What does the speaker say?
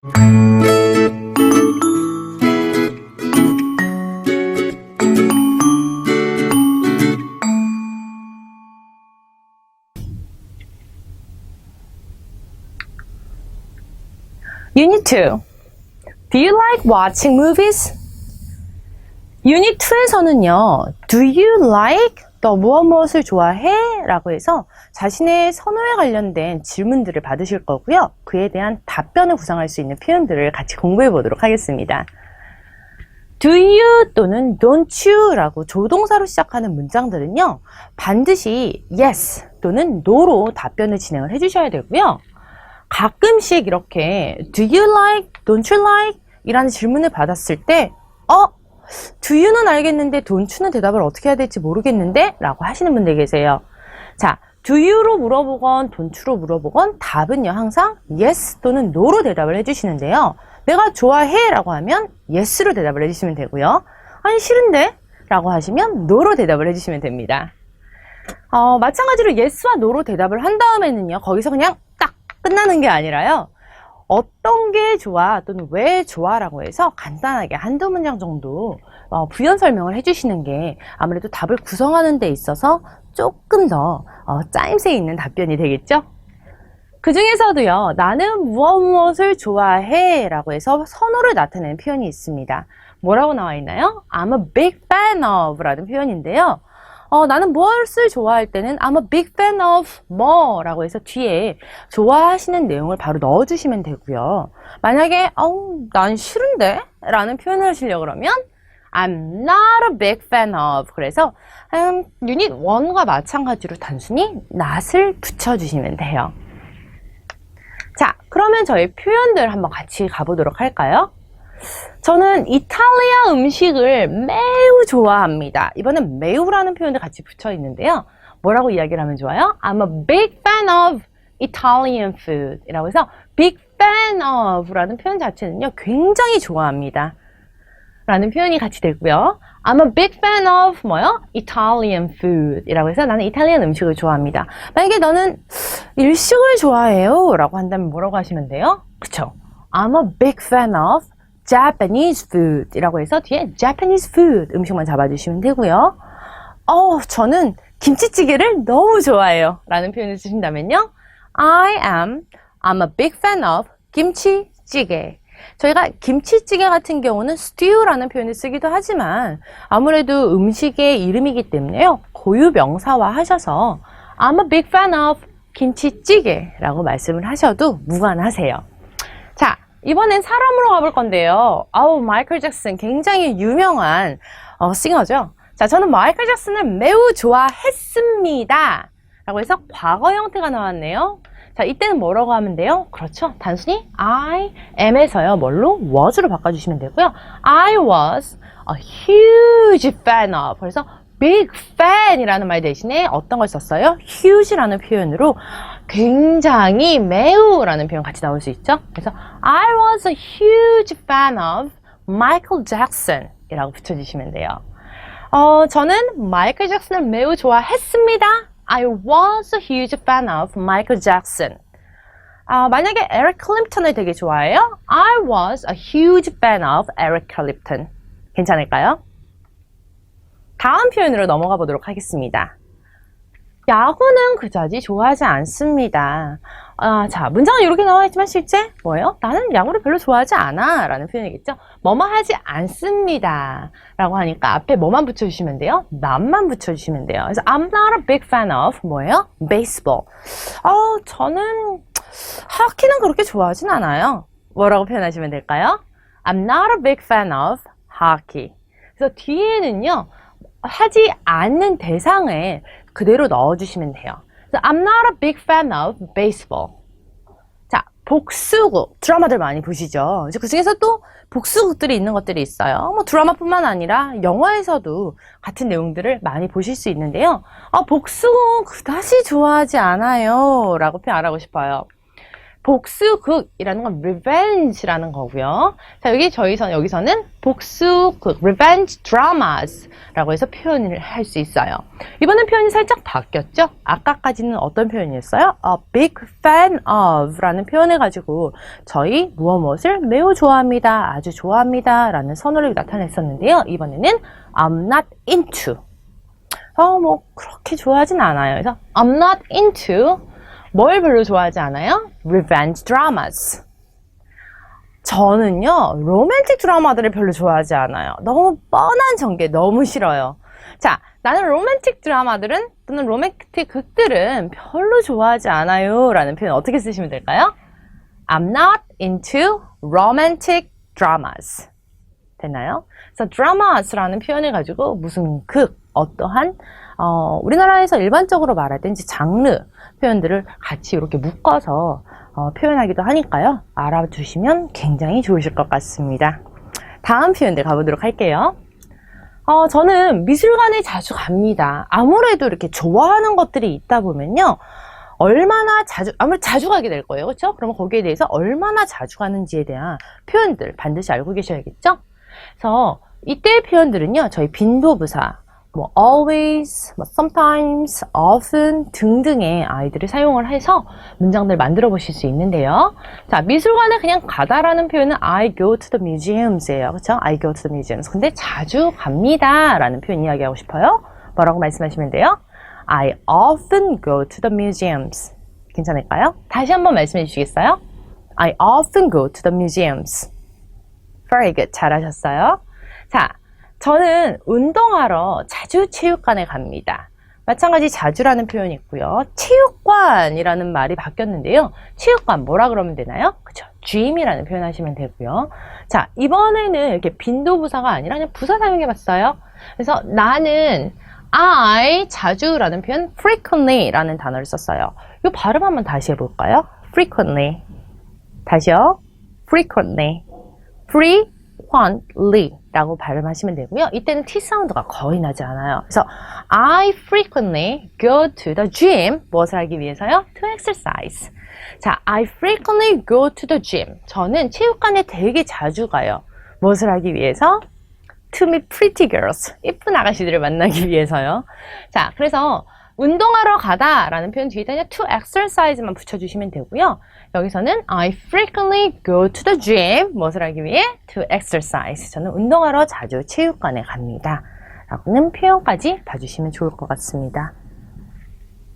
Unit 2. Do you like watching movies? Unit 2에서는요, Do you like 너 무엇을 좋아해? 라고 해서 자신의 선호에 관련된 질문들을 받으실 거고요. 그에 대한 답변을 구상할 수 있는 표현들을 같이 공부해 보도록 하겠습니다. Do you 또는 don't you 라고 조동사로 시작하는 문장들은요, 반드시 yes 또는 no로 답변을 진행을 해주셔야 되고요. 가끔씩 이렇게 Do you like, don't you like? 이라는 질문을 받았을 때 Do you는 알겠는데 don't you는 대답을 어떻게 해야 될지 모르겠는데? 라고 하시는 분들 계세요. 자, do you로 물어보건 don't you로 물어보건 답은요 항상 yes 또는 no로 대답을 해주시는데요. 내가 좋아해 라고 하면 yes로 대답을 해주시면 되고요. 아니 싫은데? 라고 하시면 no로 대답을 해주시면 됩니다. 마찬가지로 yes와 no로 대답을 한 다음에는요, 거기서 그냥 딱 끝나는 게 아니라요, 어떤 게 좋아 또는 왜 좋아 라고 해서 간단하게 한두 문장 정도 부연 설명을 해주시는 게 아무래도 답을 구성하는 데 있어서 조금 더 짜임새 있는 답변이 되겠죠? 그 중에서도요, 나는 무엇을 좋아해 라고 해서 선호를 나타내는 표현이 있습니다. 뭐라고 나와 있나요? I'm a big fan of 라는 표현인데요. 나는 무엇을 좋아할 때는 I'm a big fan of 뭐 라고 해서 뒤에 좋아하시는 내용을 바로 넣어주시면 되고요. 만약에 난 싫은데? 라는 표현을 하시려고 그러면 I'm not a big fan of 그래서 유닛 1과 마찬가지로 단순히 not을 붙여주시면 돼요. 자, 그러면 저희 표현들 한번 같이 가보도록 할까요? 저는 이탈리아 음식을 매우 좋아합니다. 이번엔 매우라는 표현도 같이 붙여 있는데요. 뭐라고 이야기를 하면 좋아요? I'm a big fan of Italian food 이라고 해서 big fan of 라는 표현 자체는요, 굉장히 좋아합니다 라는 표현이 같이 되고요. I'm a big fan of 뭐요? Italian food 이라고 해서 나는 이탈리안 음식을 좋아합니다. 만약에 너는 일식을 좋아해요 라고 한다면 뭐라고 하시면 돼요? 그쵸? I'm a big fan of Japanese food 이라고 해서 뒤에 Japanese food 음식만 잡아주시면 되고요. 저는 김치찌개를 너무 좋아해요 라는 표현을 쓰신다면요, I'm a big fan of 김치찌개. 저희가 김치찌개 같은 경우는 stew라는 표현을 쓰기도 하지만 아무래도 음식의 이름이기 때문에요, 고유 명사화 하셔서 I'm a big fan of 김치찌개 라고 말씀을 하셔도 무관하세요. 자, 이번엔 사람으로 가볼 건데요. 마이클 잭슨 굉장히 유명한 싱어죠. 자, 저는 마이클 잭슨을 매우 좋아했습니다 라고 해서 과거 형태가 나왔네요. 자, 이때는 뭐라고 하면 돼요? 그렇죠. 단순히 I am에서요, 뭘로? was로 바꿔주시면 되고요. I was a huge fan of. 그래서 big fan 이라는 말 대신에 어떤 걸 썼어요? huge라는 표현으로 굉장히 매우 라는 표현 같이 나올 수 있죠. 그래서 I was a huge fan of Michael Jackson 이라고 붙여주시면 돼요. 저는 마이클 잭슨을 매우 좋아했습니다. I was a huge fan of Michael Jackson. 만약에 에릭 클립턴을 되게 좋아해요? I was a huge fan of Eric Clapton. 괜찮을까요? 다음 표현으로 넘어가 보도록 하겠습니다. 야구는 그다지 좋아하지 않습니다. 자, 문장은 이렇게 나와 있지만 실제 뭐예요? 나는 야구를 별로 좋아하지 않아 라는 표현이겠죠. 뭐뭐 하지 않습니다 라고 하니까 앞에 뭐만 붙여주시면 돼요? not만 붙여주시면 돼요. 그래서 I'm not a big fan of 뭐예요? baseball. 저는 하키는 그렇게 좋아하진 않아요. 뭐라고 표현하시면 될까요? I'm not a big fan of hockey. 그래서 뒤에는요, 하지 않는 대상을 그대로 넣어주시면 돼요. 그래서 I'm not a big fan of baseball. 자, 복수극, 드라마들 많이 보시죠? 그 중에서 또 복수극들이 있는 것들이 있어요. 뭐 드라마뿐만 아니라 영화에서도 같은 내용들을 많이 보실 수 있는데요. 복수극 그다지 좋아하지 않아요 라고 표현 안 하고 싶어요. 복수극이라는 건 revenge라는 거고요. 자, 여기서는 복수극, revenge dramas라고 해서 표현을 할 수 있어요. 이번엔 표현이 살짝 바뀌었죠? 아까까지는 어떤 표현이었어요? A big fan of 라는 표현을 가지고 저희 무엇을 매우 좋아합니다, 아주 좋아합니다 라는 선호를 나타냈었는데요. 이번에는 I'm not into. 뭐 그렇게 좋아하진 않아요. 그래서 I'm not into 뭘 별로 좋아하지 않아요? Revenge dramas. 저는요, 로맨틱 드라마들을 별로 좋아하지 않아요. 너무 뻔한 전개, 너무 싫어요. 자, 나는 로맨틱 드라마들은, 또는 로맨틱 극들은 별로 좋아하지 않아요. 라는 표현 어떻게 쓰시면 될까요? I'm not into romantic dramas. 됐나요? 그래서 dramas라는 표현을 가지고 무슨 어떠한 우리나라에서 일반적으로 말할 때 이제 장르 표현들을 같이 이렇게 묶어서 표현하기도 하니까요. 알아두시면 굉장히 좋으실 것 같습니다. 다음 표현들 가보도록 할게요. 저는 미술관에 자주 갑니다. 아무래도 이렇게 좋아하는 것들이 있다 보면요. 아무래도 자주 가게 될 거예요. 그렇죠? 그러면 거기에 대해서 얼마나 자주 가는지에 대한 표현들 반드시 알고 계셔야겠죠? 그래서 이때의 표현들은요. 저희 빈도부사, always, sometimes, often 등등의 아이들을 사용을 해서 문장들 만들어 보실 수 있는데요. 자, 미술관에 그냥 가다라는 표현은 I go to the museums예요. 그렇죠? I go to the museums. 근데 자주 갑니다 라는 표현 이야기하고 싶어요. 뭐라고 말씀하시면 돼요? I often go to the museums. 괜찮을까요? 다시 한번 말씀해 주시겠어요? I often go to the museums. Very good. 잘하셨어요. 자, 저는 운동하러 자주 체육관에 갑니다. 마찬가지 자주라는 표현이 있고요. 체육관이라는 말이 바뀌었는데요. 체육관 뭐라 그러면 되나요? 그쵸? gym이라는 표현 하시면 되고요. 자, 이번에는 이렇게 빈도부사가 아니라 그냥 부사 사용해 봤어요. 그래서 나는 I 자주라는 표현 frequently 라는 단어를 썼어요. 이 발음 한번 다시 해볼까요? frequently. 다시요. frequently. frequently 라고 발음하시면 되고요. 이때는 T 사운드가 거의 나지 않아요. 그래서 I frequently go to the gym. 무엇을 하기 위해서요? To exercise. 자, I frequently go to the gym. 저는 체육관에 되게 자주 가요. 무엇을 하기 위해서? To meet pretty girls. 예쁜 아가씨들을 만나기 위해서요. 자, 그래서 운동하러 가다 라는 표현 뒤에다 그냥 to exercise만 붙여주시면 되고요. 여기서는 I frequently go to the gym. 무엇을 하기 위해? To exercise. 저는 운동하러 자주 체육관에 갑니다. 라고는 표현까지 봐주시면 좋을 것 같습니다.